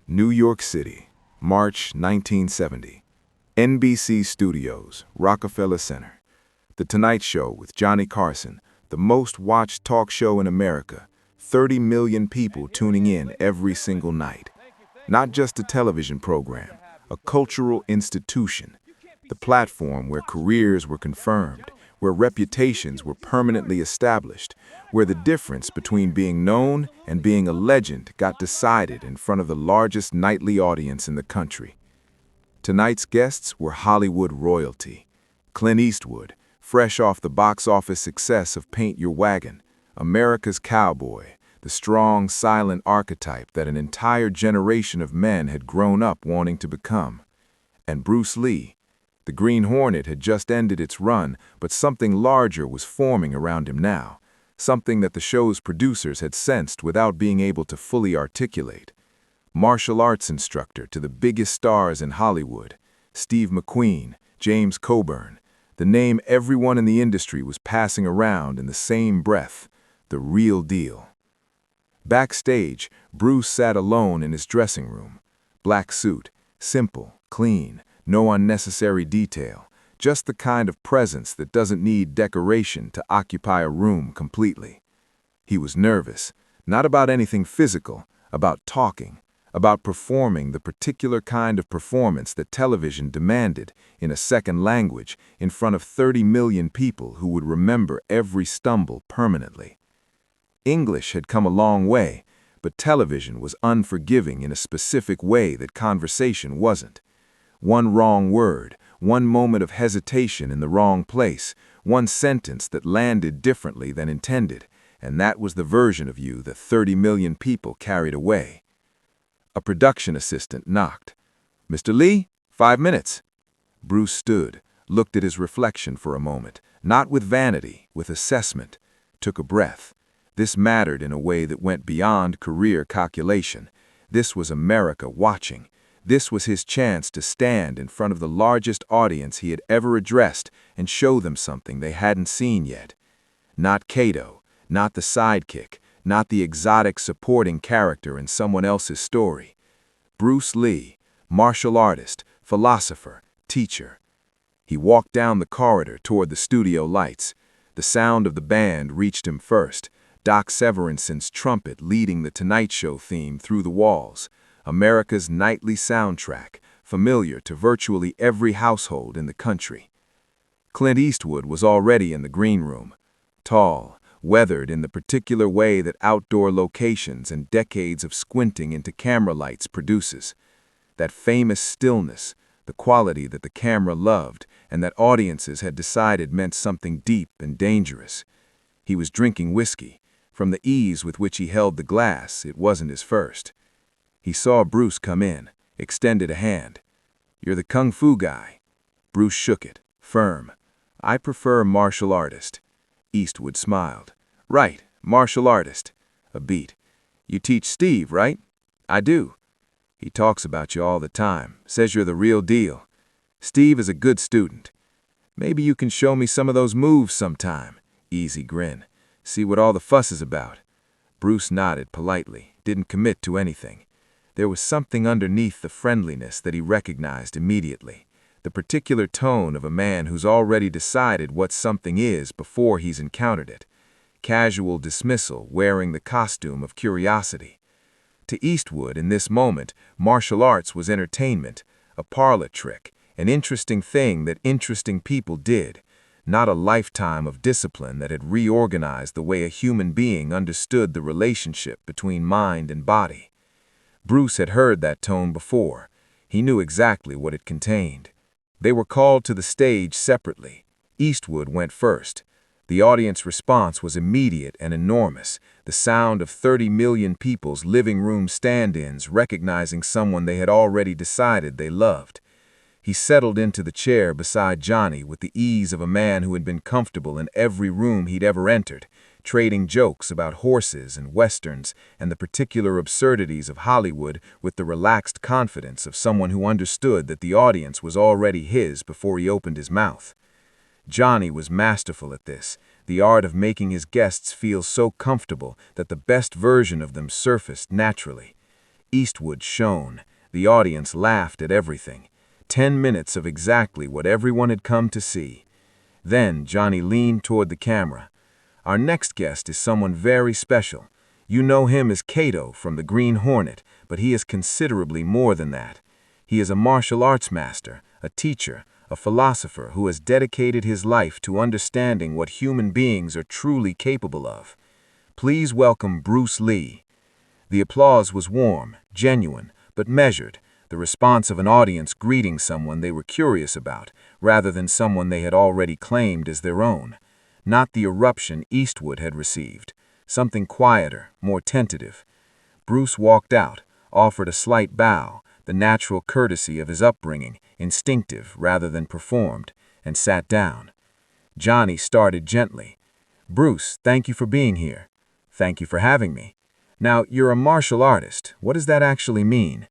New York City, March 1970. NBC Studios, Rockefeller Center. The Tonight Show with Johnny Carson, the most watched talk show in America. 30 million people tuning in every single night. Not just a television program, a cultural institution. The platform where careers were confirmed, where reputations were permanently established, where the difference between being known and being a legend got decided in front of the largest nightly audience in the country. Tonight's guests were Hollywood royalty. Clint Eastwood, fresh off the box office success of Paint Your Wagon, America's cowboy, the strong, silent archetype that an entire generation of men had grown up wanting to become. And Bruce Lee. The Green Hornet had just ended its run, but something larger was forming around him now, something that the show's producers had sensed without being able to fully articulate. Martial arts instructor to the biggest stars in Hollywood, Steve McQueen, James Coburn, the name everyone in the industry was passing around in the same breath, the real deal. Backstage, Bruce sat alone in his dressing room. Black suit, simple, clean, no unnecessary detail, just the kind of presence that doesn't need decoration to occupy a room completely. He was nervous, not about anything physical, about talking, about performing the particular kind of performance that television demanded in a second language in front of 30 million people who would remember every stumble permanently. English had come a long way, but television was unforgiving in a specific way that conversation wasn't. One wrong word, one moment of hesitation in the wrong place, one sentence that landed differently than intended, and that was the version of you that 30 million people carried away. A production assistant knocked. "Mr. Lee, 5 minutes." Bruce stood, looked at his reflection for a moment, not with vanity, with assessment, took a breath. This mattered in a way that went beyond career calculation. This was America watching. This was his chance to stand in front of the largest audience he had ever addressed and show them something they hadn't seen yet. Not Kato, not the sidekick, not the exotic supporting character in someone else's story. Bruce Lee, martial artist, philosopher, teacher. He walked down the corridor toward the studio lights. The sound of the band reached him first, Doc Severinson's trumpet leading the Tonight Show theme through the walls. America's nightly soundtrack, familiar to virtually every household in the country. Clint Eastwood was already in the green room, tall, weathered in the particular way that outdoor locations and decades of squinting into camera lights produces. That famous stillness, the quality that the camera loved and that audiences had decided meant something deep and dangerous. He was drinking whiskey. From the ease with which he held the glass, it wasn't his first. He saw Bruce come in, extended a hand. "You're the kung fu guy." Bruce shook it, firm. "I prefer martial artist." Eastwood smiled. "Right, martial artist." A beat. "You teach Steve, right?" "I do." "He talks about you all the time, says you're the real deal." "Steve is a good student." "Maybe you can show me some of those moves sometime." Easy grin. "See what all the fuss is about." Bruce nodded politely, didn't commit to anything. There was something underneath the friendliness that he recognized immediately, the particular tone of a man who's already decided what something is before he's encountered it. Casual dismissal wearing the costume of curiosity. To Eastwood, in this moment, martial arts was entertainment, a parlor trick, an interesting thing that interesting people did, not a lifetime of discipline that had reorganized the way a human being understood the relationship between mind and body. Bruce had heard that tone before. He knew exactly what it contained. They were called to the stage separately. Eastwood went first. The audience response was immediate and enormous, the sound of 30 million people's living room stand-ins recognizing someone they had already decided they loved. He settled into the chair beside Johnny with the ease of a man who had been comfortable in every room he'd ever entered, trading jokes about horses and westerns and the particular absurdities of Hollywood with the relaxed confidence of someone who understood that the audience was already his before he opened his mouth. Johnny was masterful at this, the art of making his guests feel so comfortable that the best version of them surfaced naturally. Eastwood shone. The audience laughed at everything. 10 minutes of exactly what everyone had come to see. Then Johnny leaned toward the camera. Our next guest is someone very special. You know him as Kato from the Green Hornet, but he is considerably more than that. He is a martial arts master, a teacher, a philosopher who has dedicated his life to understanding what human beings are truly capable of. Please welcome Bruce Lee. The applause was warm, genuine, but measured, the response of an audience greeting someone they were curious about, rather than someone they had already claimed as their own. Not the eruption Eastwood had received, something quieter, more tentative. Bruce walked out, offered a slight bow, the natural courtesy of his upbringing, instinctive rather than performed, and sat down. Johnny started gently. "Bruce, thank you for being here. Thank you for having me. Now, you're a martial artist. What does that actually mean?"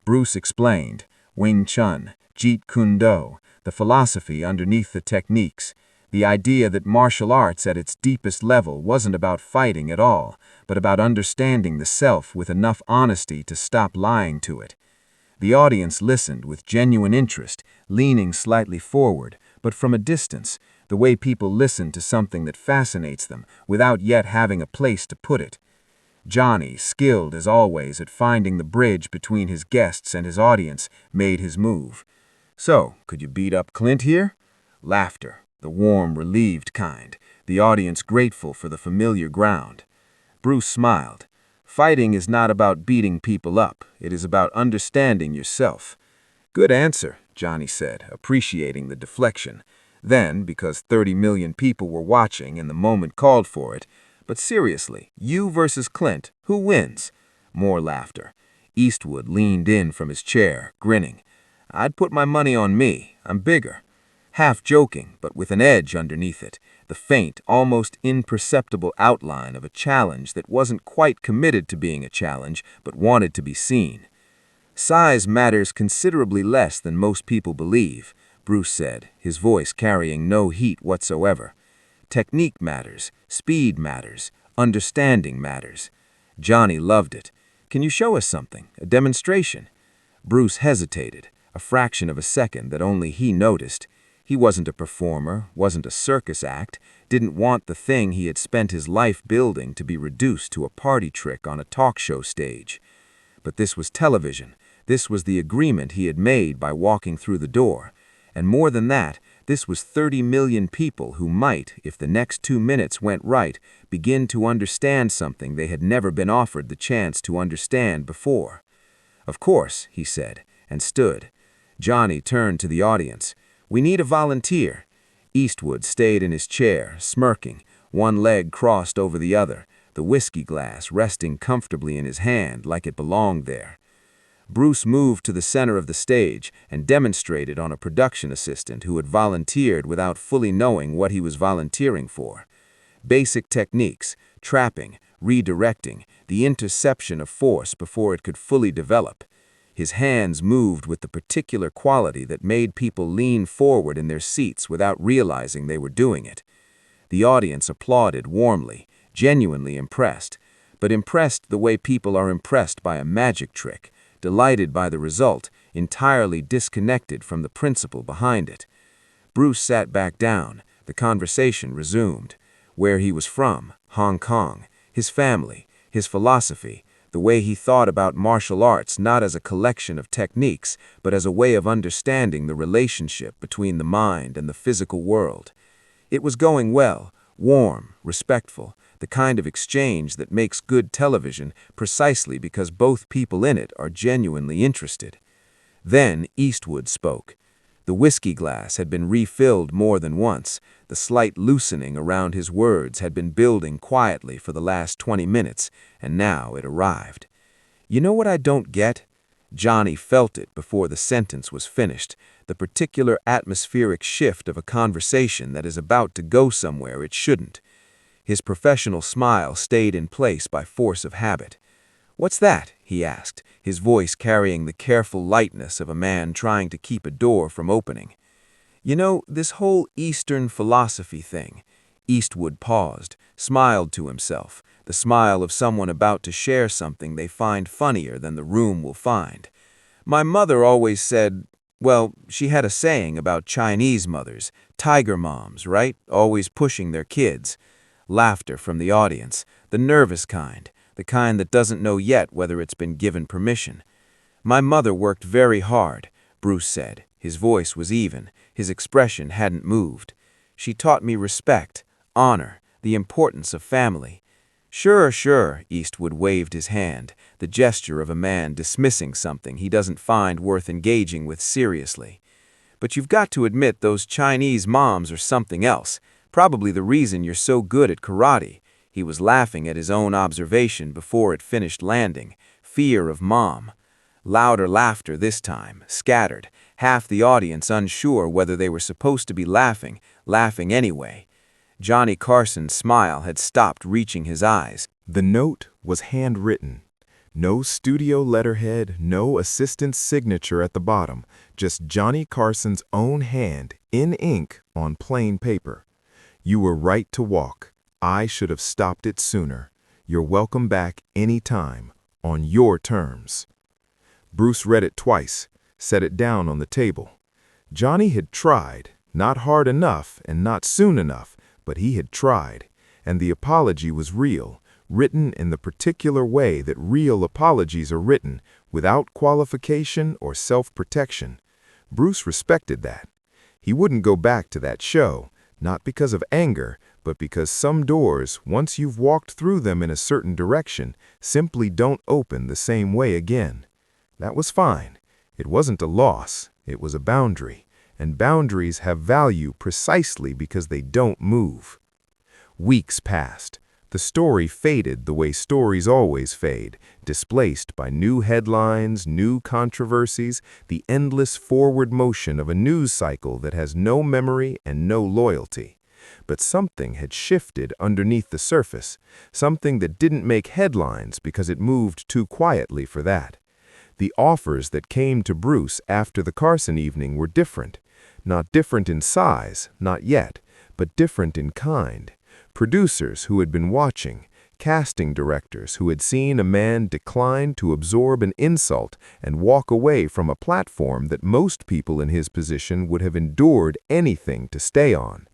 Bruce explained, Wing Chun, Jeet Kune Do, the philosophy underneath the techniques, the idea that martial arts at its deepest level wasn't about fighting at all, but about understanding the self with enough honesty to stop lying to it. The audience listened with genuine interest, leaning slightly forward, but from a distance, the way people listen to something that fascinates them without yet having a place to put it. Johnny, skilled as always at finding the bridge between his guests and his audience, made his move. "So, could you beat up Clint here?" Laughter, the warm, relieved kind, the audience grateful for the familiar ground. Bruce smiled. "Fighting is not about beating people up. It is about understanding yourself." "Good answer," Johnny said, appreciating the deflection. Then, because 30 million people were watching and the moment called for it, "But seriously, you versus Clint, who wins?" More laughter. Eastwood leaned in from his chair, grinning. "I'd put my money on me. I'm bigger." Half joking, but with an edge underneath it, the faint, almost imperceptible outline of a challenge that wasn't quite committed to being a challenge, but wanted to be seen. "Size matters considerably less than most people believe," Bruce said, his voice carrying no heat whatsoever. "Technique matters, speed matters, understanding matters." Johnny loved it. "Can you show us something, a demonstration?" Bruce hesitated, a fraction of a second that only he noticed. He wasn't a performer, wasn't a circus act, didn't want the thing he had spent his life building to be reduced to a party trick on a talk show stage. But this was television. This was the agreement he had made by walking through the door. And more than that, this was 30 million people who might, if the next 2 minutes went right, begin to understand something they had never been offered the chance to understand before. "Of course," he said, and stood. Johnny turned to the audience. "We need a volunteer." Eastwood stayed in his chair, smirking, one leg crossed over the other, the whiskey glass resting comfortably in his hand like it belonged there. Bruce moved to the center of the stage and demonstrated on a production assistant who had volunteered without fully knowing what he was volunteering for. Basic techniques, trapping, redirecting, the interception of force before it could fully develop. His hands moved with the particular quality that made people lean forward in their seats without realizing they were doing it. The audience applauded warmly, genuinely impressed, but impressed the way people are impressed by a magic trick, delighted by the result, entirely disconnected from the principle behind it. Bruce sat back down. The conversation resumed. Where he was from, Hong Kong, his family, his philosophy, the way he thought about martial arts not as a collection of techniques, but as a way of understanding the relationship between the mind and the physical world. It was going well, warm, respectful, the kind of exchange that makes good television precisely because both people in it are genuinely interested. Then Eastwood spoke. The whiskey glass had been refilled more than once. The slight loosening around his words had been building quietly for the last 20 minutes, and now it arrived. "You know what I don't get?" Johnny felt it before the sentence was finished, the particular atmospheric shift of a conversation that is about to go somewhere it shouldn't. His professional smile stayed in place by force of habit. "What's that?" he asked, his voice carrying the careful lightness of a man trying to keep a door from opening. "You know, this whole Eastern philosophy thing." Eastwood paused, smiled to himself, the smile of someone about to share something they find funnier than the room will find. My mother always said, well, she had a saying about Chinese mothers, tiger moms, right? Always pushing their kids. Laughter from the audience, the nervous kind, the kind that doesn't know yet whether it's been given permission. My mother worked very hard, Bruce said. His voice was even, his expression hadn't moved. She taught me respect, honor, the importance of family. Sure, sure, Eastwood waved his hand, the gesture of a man dismissing something he doesn't find worth engaging with seriously. But you've got to admit those Chinese moms are something else, probably the reason you're so good at karate. He was laughing at his own observation before it finished landing, fear of mom. Louder laughter this time, scattered, half the audience unsure whether they were supposed to be laughing anyway. Johnny Carson's smile had stopped reaching his eyes. The note was handwritten. No studio letterhead, no assistant's signature at the bottom, just Johnny Carson's own hand, in ink, on plain paper. You were right to walk. I should have stopped it sooner. You're welcome back any time, on your terms. Bruce read it twice, set it down on the table. Johnny had tried, not hard enough and not soon enough, but he had tried, and the apology was real, written in the particular way that real apologies are written, without qualification or self-protection. Bruce respected that. He wouldn't go back to that show, not because of anger, but because some doors, once you've walked through them in a certain direction, simply don't open the same way again. That was fine. It wasn't a loss, it was a boundary, and boundaries have value precisely because they don't move. Weeks passed. The story faded the way stories always fade, displaced by new headlines, new controversies, the endless forward motion of a news cycle that has no memory and no loyalty. But something had shifted underneath the surface, something that didn't make headlines because it moved too quietly for that. The offers that came to Bruce after the Carson evening were different. Not different in size, not yet, but different in kind. Producers who had been watching, casting directors who had seen a man decline to absorb an insult and walk away from a platform that most people in his position would have endured anything to stay on.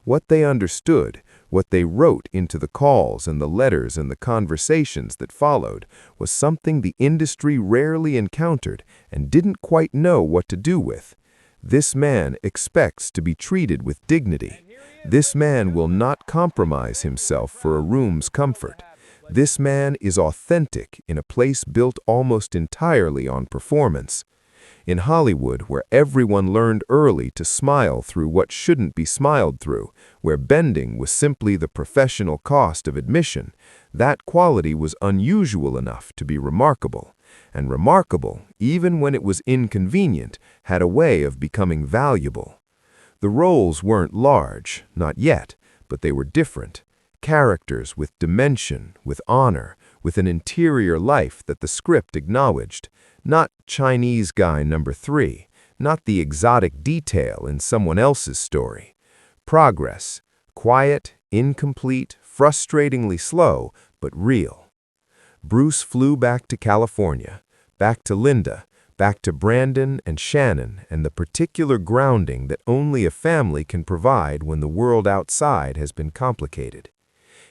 What they understood, what they wrote into the calls and the letters and the conversations that followed, was something the industry rarely encountered and didn't quite know what to do with. This man expects to be treated with dignity. This man will not compromise himself for a room's comfort. This man is authentic in a place built almost entirely on performance. In Hollywood, where everyone learned early to smile through what shouldn't be smiled through, where bending was simply the professional cost of admission, that quality was unusual enough to be remarkable. And remarkable, even when it was inconvenient, had a way of becoming valuable. The roles weren't large, not yet, but they were different. Characters with dimension, with honor, with an interior life that the script acknowledged. Not Chinese guy number 3, not the exotic detail in someone else's story. Progress, quiet, incomplete, frustratingly slow, but real. Bruce flew back to California, back to Linda, back to Brandon and Shannon and the particular grounding that only a family can provide when the world outside has been complicated.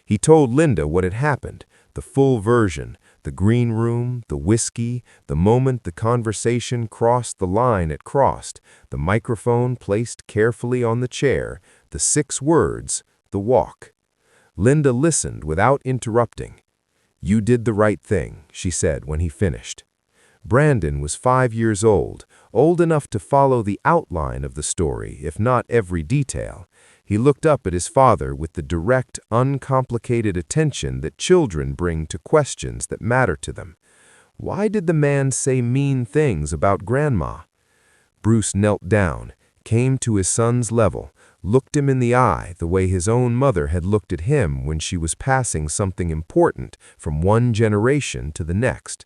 He told Linda what had happened, the full version, the green room, the whiskey, the moment the conversation crossed the line it crossed, the microphone placed carefully on the chair, the 6 words, the walk. Linda listened without interrupting. "You did the right thing," she said when he finished. Brandon was 5 years old enough to follow the outline of the story, if not every detail. He looked up at his father with the direct, uncomplicated attention that children bring to questions that matter to them. Why did the man say mean things about Grandma? Bruce knelt down, came to his son's level, looked him in the eye the way his own mother had looked at him when she was passing something important from one generation to the next.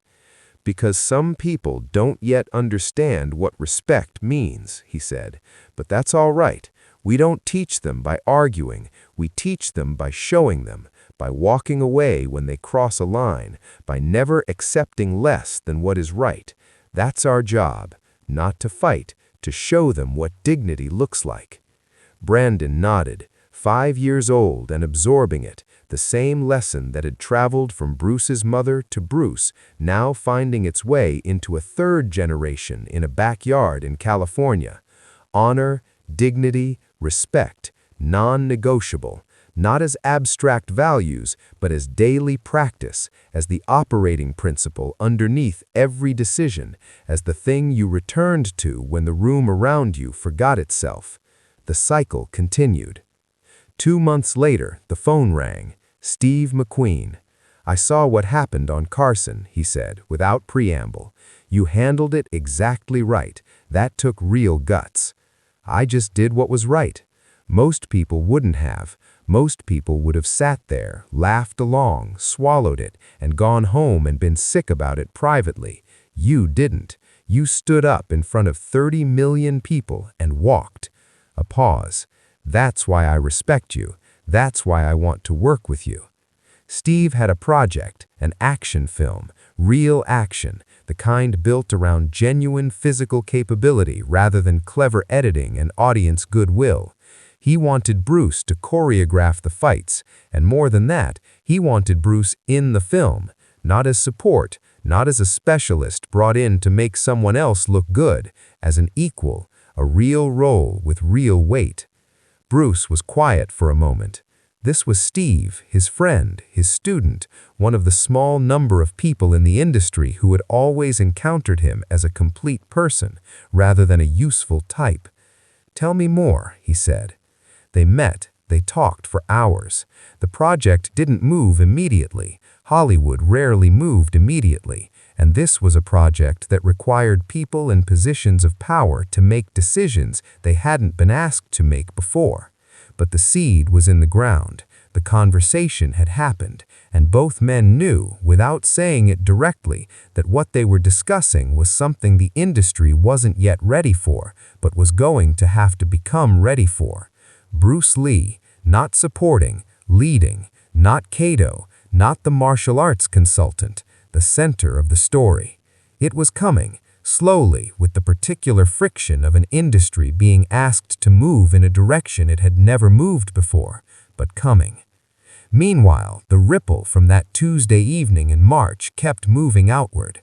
"Because some people don't yet understand what respect means," he said, "but that's all right. We don't teach them by arguing, we teach them by showing them, by walking away when they cross a line, by never accepting less than what is right. That's our job, not to fight, to show them what dignity looks like." Brandon nodded, 5 years old and absorbing it, the same lesson that had traveled from Bruce's mother to Bruce, now finding its way into a third generation in a backyard in California. Honor, dignity, respect, non-negotiable, not as abstract values, but as daily practice, as the operating principle underneath every decision, as the thing you returned to when the room around you forgot itself. The cycle continued. 2 months later, the phone rang. Steve McQueen. "I saw what happened on Carson," he said, without preamble. "You handled it exactly right. That took real guts." "I just did what was right." Most people wouldn't have. Most people would have sat there, laughed along, swallowed it, and gone home and been sick about it privately. You didn't. You stood up in front of 30 million people and walked. A pause. "That's why I respect you. That's why I want to work with you." Steve had a project, an action film, real action, the kind built around genuine physical capability rather than clever editing and audience goodwill. He wanted Bruce to choreograph the fights, and more than that, he wanted Bruce in the film, not as support, not as a specialist brought in to make someone else look good, as an equal, a real role with real weight. Bruce was quiet for a moment. This was Steve, his friend, his student, one of the small number of people in the industry who had always encountered him as a complete person, rather than a useful type. "Tell me more," he said. They met, they talked for hours. The project didn't move immediately. Hollywood rarely moved immediately, and this was a project that required people in positions of power to make decisions they hadn't been asked to make before. But the seed was in the ground, the conversation had happened, and both men knew, without saying it directly, that what they were discussing was something the industry wasn't yet ready for, but was going to have to become ready for. Bruce Lee, not supporting, leading, not Kato, not the martial arts consultant, the center of the story. It was coming, slowly, with the particular friction of an industry being asked to move in a direction it had never moved before, but coming. Meanwhile, the ripple from that Tuesday evening in March kept moving outward.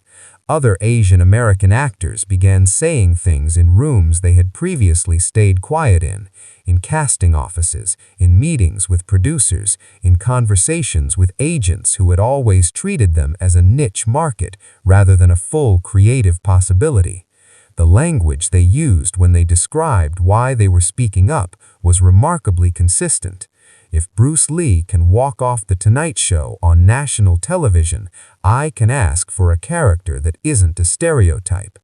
Other Asian American actors began saying things in rooms they had previously stayed quiet in casting offices, in meetings with producers, in conversations with agents who had always treated them as a niche market rather than a full creative possibility. The language they used when they described why they were speaking up was remarkably consistent. If Bruce Lee can walk off The Tonight Show on national television, I can ask for a character that isn't a stereotype.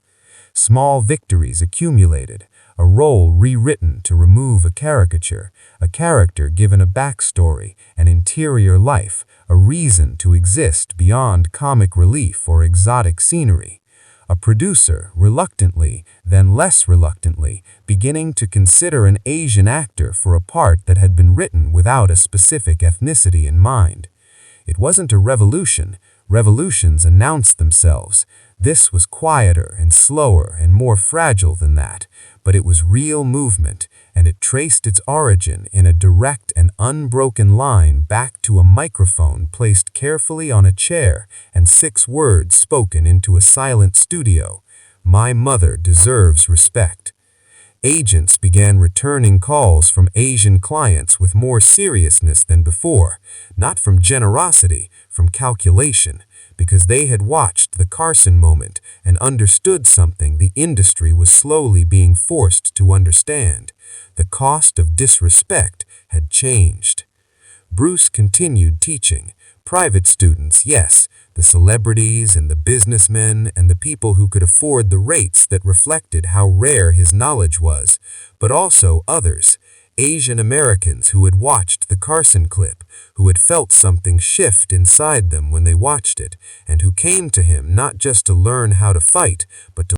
Small victories accumulated, a role rewritten to remove a caricature, a character given a backstory, an interior life, a reason to exist beyond comic relief or exotic scenery. A producer, reluctantly, then less reluctantly, beginning to consider an Asian actor for a part that had been written without a specific ethnicity in mind. It wasn't a revolution. Revolutions announced themselves. This was quieter and slower and more fragile than that, but it was real movement, and it traced its origin in a direct and unbroken line back to a microphone placed carefully on a chair and 6 words spoken into a silent studio. "My mother deserves respect." Agents began returning calls from Asian clients with more seriousness than before, not from generosity, from calculation, because they had watched the Carson moment and understood something the industry was slowly being forced to understand. The cost of disrespect had changed. Bruce continued teaching. Private students, yes, the celebrities and the businessmen and the people who could afford the rates that reflected how rare his knowledge was, but also others, Asian Americans who had watched the Carson clip, who had felt something shift inside them when they watched it, and who came to him not just to learn how to fight, but to